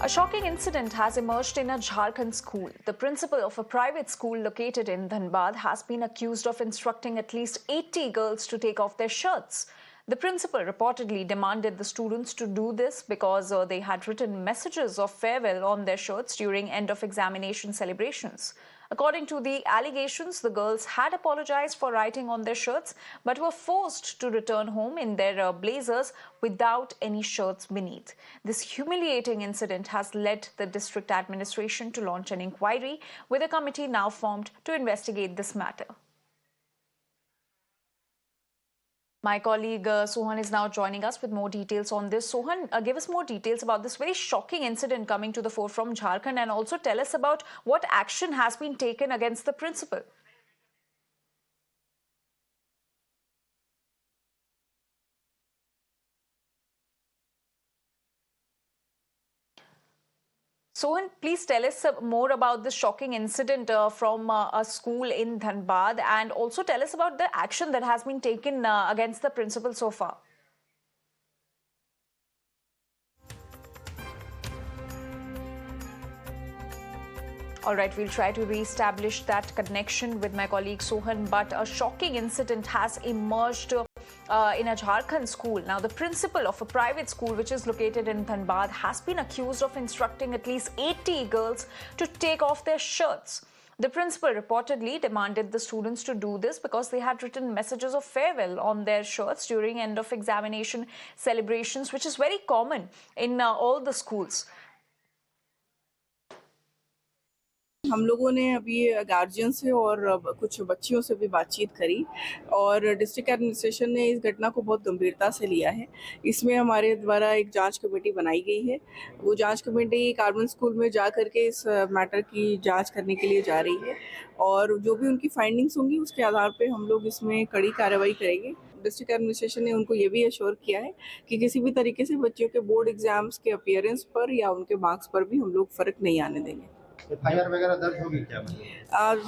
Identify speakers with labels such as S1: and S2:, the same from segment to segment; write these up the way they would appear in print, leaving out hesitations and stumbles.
S1: A shocking incident has emerged in a Jharkhand school. The principal of a private school located in Dhanbad has been accused of instructing at least 80 girls to take off their shirts. The principal reportedly demanded the students to do this because they had written messages of farewell on their shirts during end of examination celebrations. According to the allegations, the girls had apologized for writing on their shirts but were forced to return home in their blazers without any shirts beneath. This humiliating incident has led the district administration to launch an inquiry, with a committee now formed to investigate this matter. My colleague Sohan is now joining us with more details on this. Sohan, give us more details about this very shocking incident coming to the fore from Jharkhand, and also tell us about what action has been taken against the principal. Sohan, please tell us more about this shocking incident from a school in Dhanbad, and also tell us about the action that has been taken against the principal so far. All right, we'll try to re-establish that connection with my colleague Sohan, but a shocking incident has emerged in a Jharkhand school. Now, the principal of a private school which is located in Dhanbad has been accused of instructing at least 80 girls to take off their shirts. The principal reportedly demanded the students to do this because they had written messages of farewell on their shirts during end of examination celebrations, which is very common in all the schools.
S2: हम लोगों ने अभी guardian से और कुछ बच्चियों से भी बातचीत करी और डिस्ट्रिक्ट एडमिनिस्ट्रेशन ने इस घटना को बहुत गंभीरता से लिया है। इसमें हमारे द्वारा एक जांच कमेटी बनाई गई है। वो जांच कमेटी कार्बन स्कूल में जा करके इस मैटर की जांच करने के लिए जा रही है और जो भी उनकी फाइंडिंग्स होंगी उसके आधार पे हम लोग इसमें कड़ी कार्रवाई करेंगे। डिस्ट्रिक्ट एडमिनिस्ट्रेशन ने उनको ये भी एश्योर किया है कि किसी भी तरीके से बच्चियों के बोर्ड एग्जाम्स के अपीयरेंस पर या उनके मार्क्स पर भी हम लोग फ़र्क नहीं आने देंगे।
S3: एफआईआर वगैरह दर्ज होगी क्या?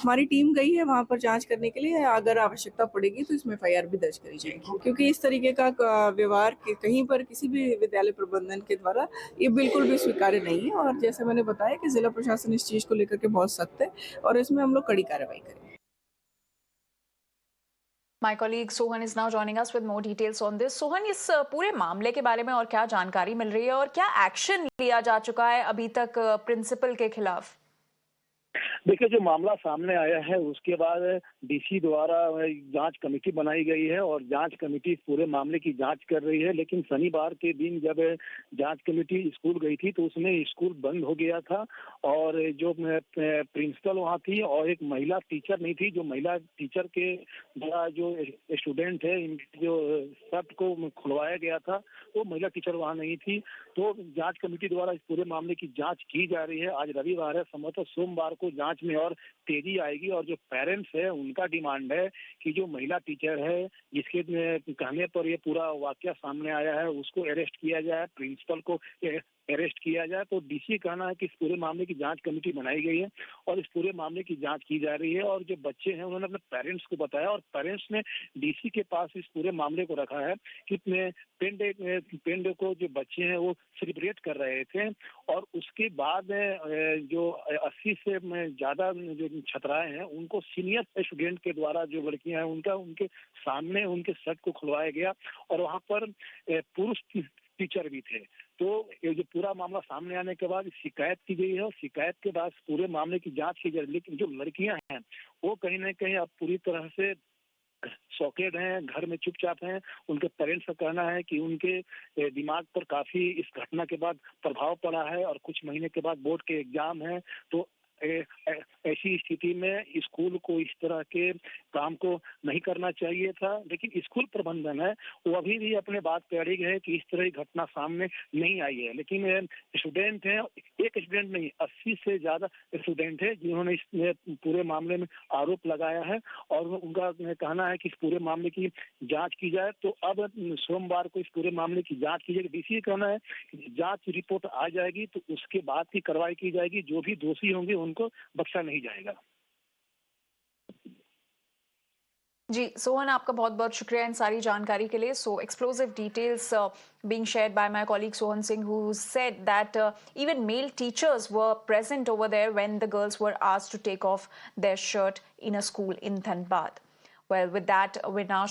S2: हमारी टीम गई है वहाँ पर जांच करने के लिए। अगर आवश्यकता पड़ेगी तो इसमें एफआईआर भी दर्ज करी जाएगी, क्योंकि इस तरीके का व्यवहार कहीं पर किसी भी विद्यालय प्रबंधन के द्वारा ये बिल्कुल भी स्वीकार्य नहीं है। और जैसे मैंने बताया कि जिला प्रशासन इस चीज़ को लेकर के बहुत सख्त है और इसमें हम लोग कड़ी कार्रवाई करेंगे।
S1: My colleague Sohan is now joining us with more details on this. Sohan, इस पूरे मामले के बारे में और क्या जानकारी मिल रही है और क्या एक्शन लिया जा चुका है अभी तक प्रिंसिपल के खिलाफ?
S4: देखिए, जो मामला सामने आया है उसके बाद डीसी द्वारा जांच कमेटी बनाई गई है और जांच कमेटी पूरे मामले की जांच कर रही है। लेकिन शनिवार के दिन जब जांच कमेटी स्कूल गई थी तो उसमें स्कूल बंद हो गया था और जो प्रिंसिपल वहाँ थी और एक महिला टीचर नहीं थी। जो महिला टीचर के द्वारा जो स्टूडेंट है इनके जो शर्ट को खुलवाया गया था वो महिला टीचर वहाँ नहीं थी। तो जांच कमेटी द्वारा इस पूरे मामले की जांच की जा रही है। आज रविवार है, संभवतः सोमवार को जांच में और तेजी आएगी और जो पेरेंट्स है उनका डिमांड है कि जो महिला टीचर है जिसके कहने पर ये पूरा वाकया सामने आया है उसको अरेस्ट किया जाए, प्रिंसिपल को अरेस्ट किया जाए। तो डीसी कहना है कि इस पूरे मामले की जांच कमेटी बनाई गई है और इस पूरे मामले की जांच की जा रही है। और जो बच्चे हैं उन्होंने अपने पेरेंट्स को बताया और पेरेंट्स ने डीसी के पास इस पूरे मामले को रखा है कि पेंड को जो बच्चे हैं वो सेलिब्रेट कर रहे थे और उसके बाद जो 80 से ज्यादा जो छात्राएं हैं उनको सीनियर स्टूडेंट के द्वारा जो लड़कियां हैं उनके सामने उनके शर्ट को खुलवाया गया और वहां पर पुरुष टीचर भी थे। तो ये जो पूरा मामला सामने आने के बाद शिकायत की गई है और शिकायत के बाद पूरे मामले की जांच की जा रही है। लेकिन जो लड़कियां हैं वो कहीं ना कहीं अब पूरी तरह से सॉकेड हैं, घर में चुपचाप हैं। उनके पेरेंट्स का कहना है कि उनके दिमाग पर काफी इस घटना के बाद प्रभाव पड़ा है और कुछ महीने के बाद बोर्ड के एग्जाम हैं। तो ऐसी स्थिति में स्कूल को इस तरह के काम को नहीं करना चाहिए था। लेकिन स्कूल प्रबंधन है वो अभी भी अपने बात पे अड़िग है कि इस तरह की घटना सामने नहीं आई है। लेकिन स्टूडेंट हैं, एक स्टूडेंट नहीं 80 से ज्यादा स्टूडेंट है जिन्होंने इस पूरे मामले में आरोप लगाया है और उनका कहना है कि इस पूरे मामले की जांच की जाए। तो अब सोमवार को इस पूरे मामले की जांच की जाएगी। डीसी का कहना है कि जांच रिपोर्ट आ जाएगी तो उसके बाद की कार्रवाई की जाएगी। जो भी दोषी होंगे उनको बख्शा नहीं जाएगा।
S1: जी, सोहन आपका बहुत-बहुत शुक्रिया इन सारी जानकारी के लिए. So explosive details being shared by my colleague Sohan Singh, who said that even male teachers were present over there when the girls were asked to take off their shirt in a school in Dhanbad. Well, with that, we now